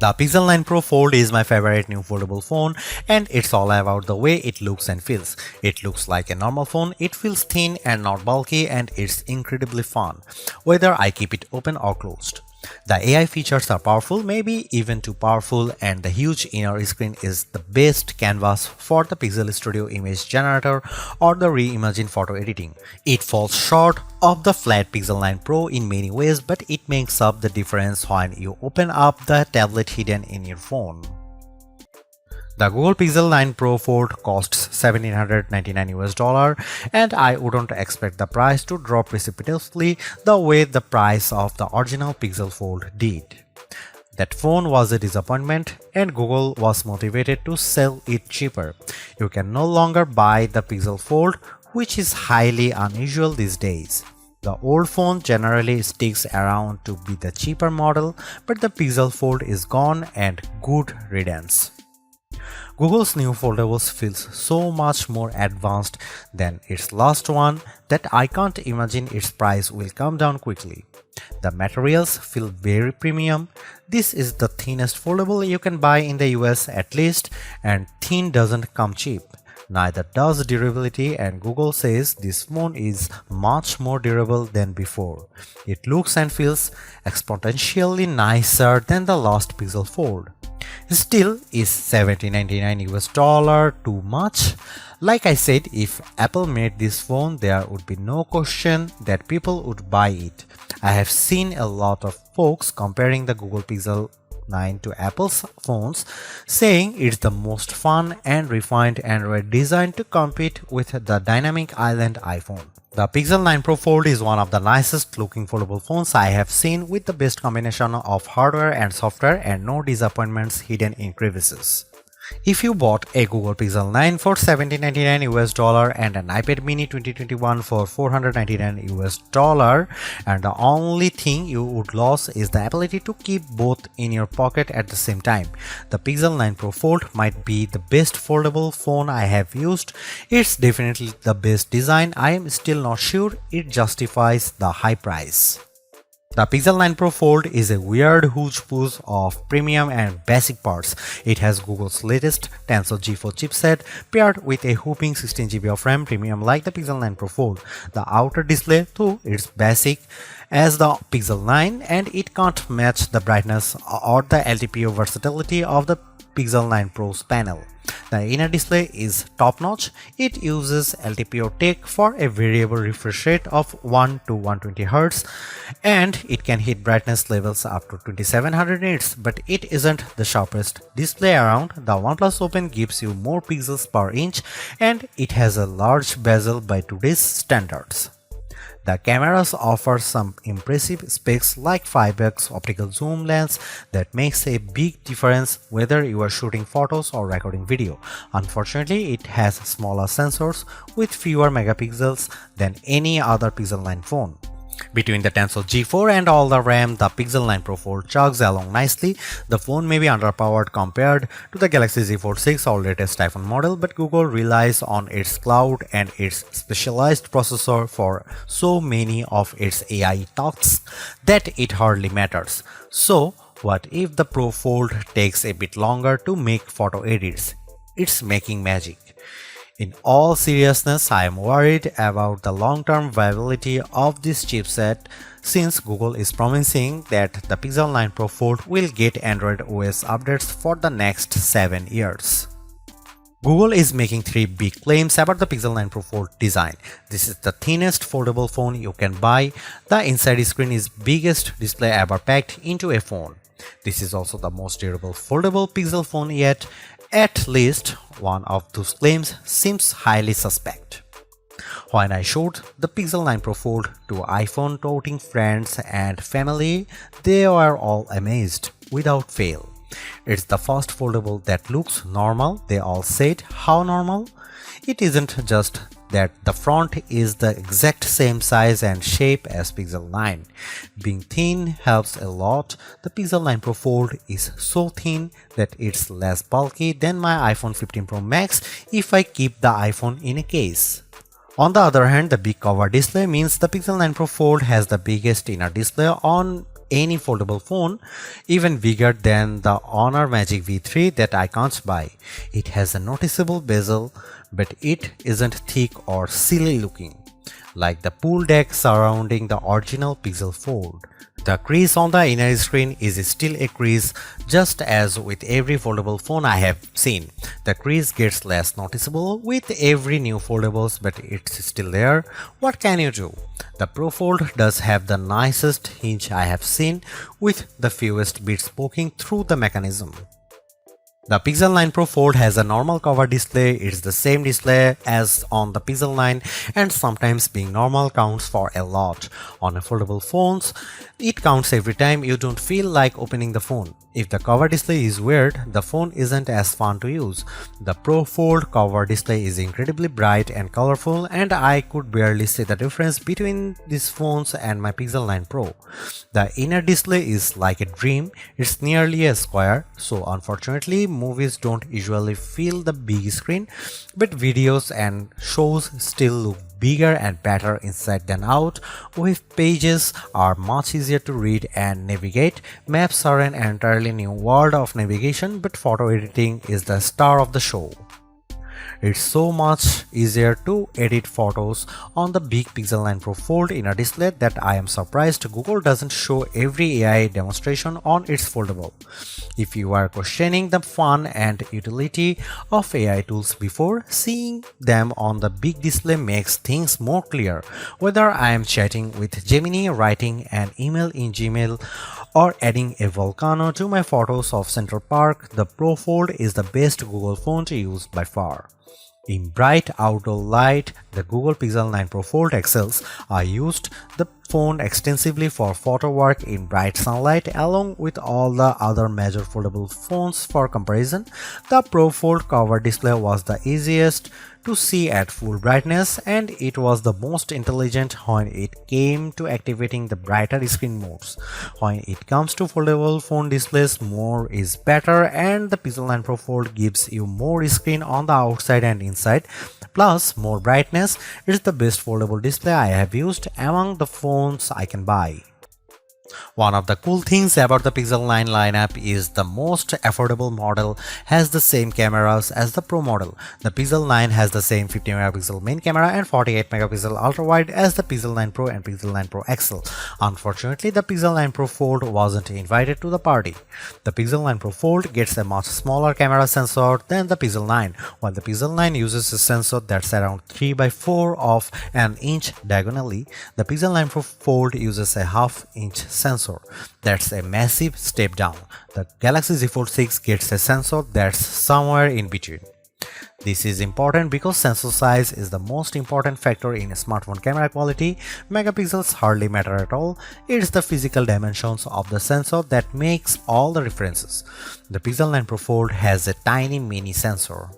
The Pixel 9 Pro Fold is my favorite new foldable phone, and it's all about the way it looks and feels. It looks like a normal phone, it feels thin and not bulky, and it's incredibly fun, whether I keep it open or closed. The AI features are powerful, maybe even too powerful, and the huge inner screen is the best canvas for the Pixel Studio image generator or the reimagined photo editing. It falls short of the flat Pixel 9 Pro in many ways, but it makes up the difference when you open up the tablet hidden in your phone. The Google Pixel 9 Pro Fold costs $1,799 and I wouldn't expect the price to drop precipitously the way the price of the original Pixel Fold did. That phone was a disappointment and Google was motivated to sell it cheaper. You can no longer buy the Pixel Fold, which is highly unusual these days. The old phone generally sticks around to be the cheaper model, but the Pixel Fold is gone and good riddance. Google's new foldables feels so much more advanced than its last one that I can't imagine its price will come down quickly. The materials feel very premium. This is the thinnest foldable you can buy in the US at least, and thin doesn't come cheap. Neither does durability, and Google says this phone is much more durable than before. It looks and feels exponentially nicer than the last Pixel Fold. Still, is $1,799 too much? Like I said, if Apple made this phone, there would be no question that people would buy it. I have seen a lot of folks comparing the Google Pixel 9 to Apple's phones, saying it's the most fun and refined Android design to compete with the dynamic island iPhone. The Pixel 9 Pro Fold is one of the nicest looking foldable phones I have seen, with the best combination of hardware and software and no disappointments hidden in crevices. If you bought a Google Pixel 9 for $1,799 and an iPad mini 2021 for $499 and the only thing you would lose is the ability to keep both in your pocket at the same time, the Pixel 9 Pro Fold might be the best foldable phone I have used. It's definitely the best design. I am still not sure it justifies the high price. The Pixel 9 Pro Fold is a weird hodgepodge of premium and basic parts. It has Google's latest Tensor G4 chipset paired with a whopping 16GB of RAM, premium like the Pixel 9 Pro Fold. The outer display, though, is basic as the Pixel 9 and it can't match the brightness or the LTPO versatility of the Pixel 9 Pro's panel. The inner display is top-notch. It uses LTPO tech for a variable refresh rate of 1 to 120Hz and it can hit brightness levels up to 2700 nits, but it isn't the sharpest display around. The OnePlus Open gives you more pixels per inch and it has a large bezel by today's standards. The cameras offer some impressive specs like 5x optical zoom lens that makes a big difference whether you are shooting photos or recording video. Unfortunately, it has smaller sensors with fewer megapixels than any other Pixel 9 phone. Between the Tensor G4 and all the RAM, the Pixel 9 Pro Fold chugs along nicely. The phone may be underpowered compared to the Galaxy Z Fold 6 or latest iPhone model, but Google relies on its cloud and its specialized processor for so many of its AI tasks that it hardly matters. So, what if the Pro Fold takes a bit longer to make photo edits? It's making magic. In all seriousness, I am worried about the long-term viability of this chipset since Google is promising that the Pixel 9 Pro Fold will get Android OS updates for the next 7 years. Google is making 3 big claims about the Pixel 9 Pro Fold design. This is the thinnest foldable phone you can buy. The inside screen is biggest display ever packed into a phone. This is also the most durable foldable Pixel phone yet. At least one of those claims seems highly suspect. When I showed the Pixel 9 Pro Fold to iPhone toting friends and family, they were all amazed without fail. It's the first foldable that looks normal. They all said, how normal? It isn't just that the front is the exact same size and shape as Pixel 9. Being thin helps a lot. The Pixel 9 Pro Fold is so thin that it's less bulky than my iPhone 15 Pro Max if I keep the iPhone in a case. On the other hand, the big cover display means the Pixel 9 Pro Fold has the biggest inner display on any foldable phone, even bigger than the Honor Magic V3 that I can't buy. It has a noticeable bezel, but it isn't thick or silly looking, like the pool deck surrounding the original Pixel Fold. The crease on the inner screen is still a crease, just as with every foldable phone I have seen. The crease gets less noticeable with every new foldables, but it's still there. What can you do? The Pro Fold does have the nicest hinge I have seen, with the fewest bits poking through the mechanism. The Pixel 9 Pro Fold has a normal cover display. It's the same display as on the Pixel 9, and sometimes being normal counts for a lot. On foldable phones, it counts every time you don't feel like opening the phone. If the cover display is weird, the phone isn't as fun to use. The Pro Fold cover display is incredibly bright and colorful, and I could barely see the difference between these phones and my Pixel 9 Pro. The inner display is like a dream. It's nearly a square, so unfortunately movies don't usually fill the big screen, but videos and shows still look bigger and better inside than out. Web pages are much easier to read and navigate. Maps are an entirely new world of navigation, but photo editing is the star of the show. It's so much easier to edit photos on the big Pixel 9 Pro Fold inner display that I am surprised Google doesn't show every AI demonstration on its foldable. If you are questioning the fun and utility of AI tools before, seeing them on the big display makes things more clear. Whether I am chatting with Gemini, writing an email in Gmail, or adding a volcano to my photos of Central Park, the Pro Fold is the best Google phone to use by far. In bright outdoor light, the Google Pixel 9 Pro Fold excels. I used the phone extensively for photo work in bright sunlight along with all the other major foldable phones for comparison. The Pro Fold cover display was the easiest to see at full brightness, and it was the most intelligent when it came to activating the brighter screen modes. When it comes to foldable phone displays, more is better, and the Pixel 9 Pro Fold gives you more screen on the outside and inside, plus more brightness. It's the best foldable display I have used among the phones I can buy. One of the cool things about the Pixel 9 lineup is the most affordable model has the same cameras as the Pro model. The Pixel 9 has the same 50 megapixel main camera and 48 megapixel ultra wide as the Pixel 9 Pro and Pixel 9 Pro XL. Unfortunately, the Pixel 9 Pro Fold wasn't invited to the party. The Pixel 9 Pro Fold gets a much smaller camera sensor than the Pixel 9, while the Pixel 9 uses a sensor that's around 3 by 4 of an inch diagonally. The Pixel 9 Pro Fold uses a half-inch sensor. That's a massive step down. The Galaxy Z Fold 6 gets a sensor that's somewhere in between. This is important because sensor size is the most important factor in smartphone camera quality. Megapixels hardly matter at all. It's the physical dimensions of the sensor that makes all the differences. The Pixel 9 Pro Fold has a tiny mini sensor.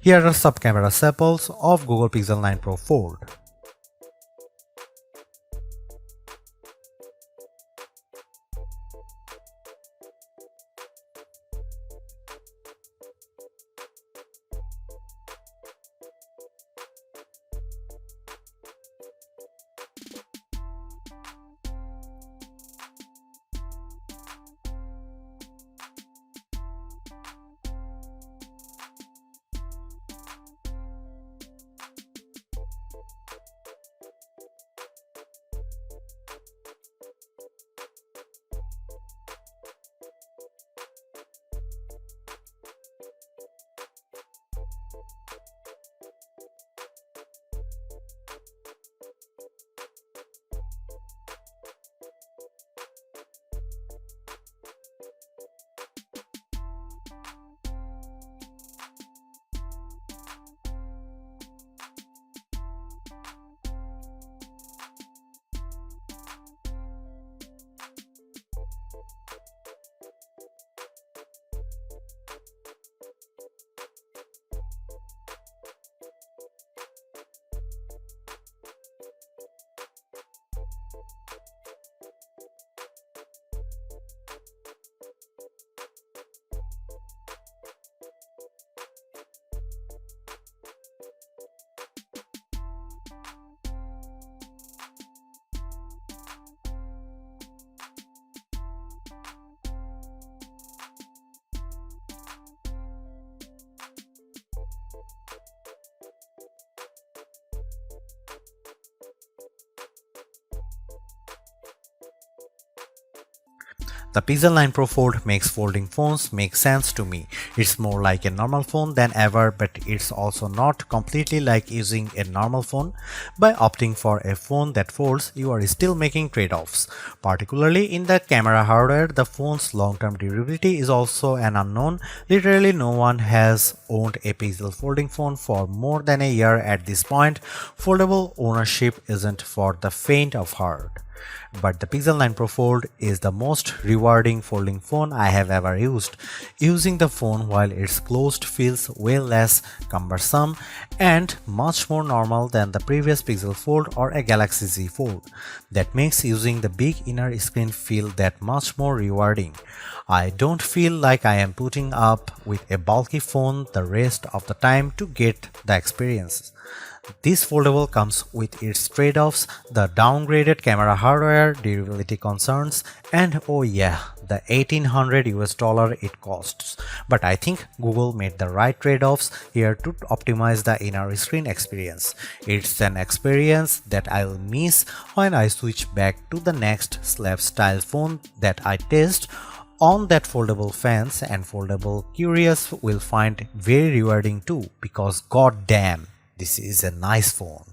Here are some camera samples of Google Pixel 9 Pro Fold. The Pixel 9 Pro Fold makes folding phones make sense to me. It's more like a normal phone than ever, but it's also not completely like using a normal phone. By opting for a phone that folds, you are still making trade-offs. Particularly in the camera hardware, the phone's long-term durability is also an unknown. Literally no one has owned a Pixel folding phone for more than a year at this point. Foldable ownership isn't for the faint of heart. But the Pixel 9 Pro Fold is the most rewarding folding phone I have ever used. Using the phone while it's closed feels way less cumbersome and much more normal than the previous Pixel Fold or a Galaxy Z Fold. That makes using the big inner screen feel that much more rewarding. I don't feel like I am putting up with a bulky phone the rest of the time to get the experience. This foldable comes with its trade-offs, the downgraded camera hardware, durability concerns, and oh yeah, the $1800 it costs. But I think Google made the right trade-offs here to optimize the inner screen experience. It's an experience that I'll miss when I switch back to the next slab style phone that I test on that foldable fans, and foldable curious will find very rewarding too, because goddamn, this is a nice phone.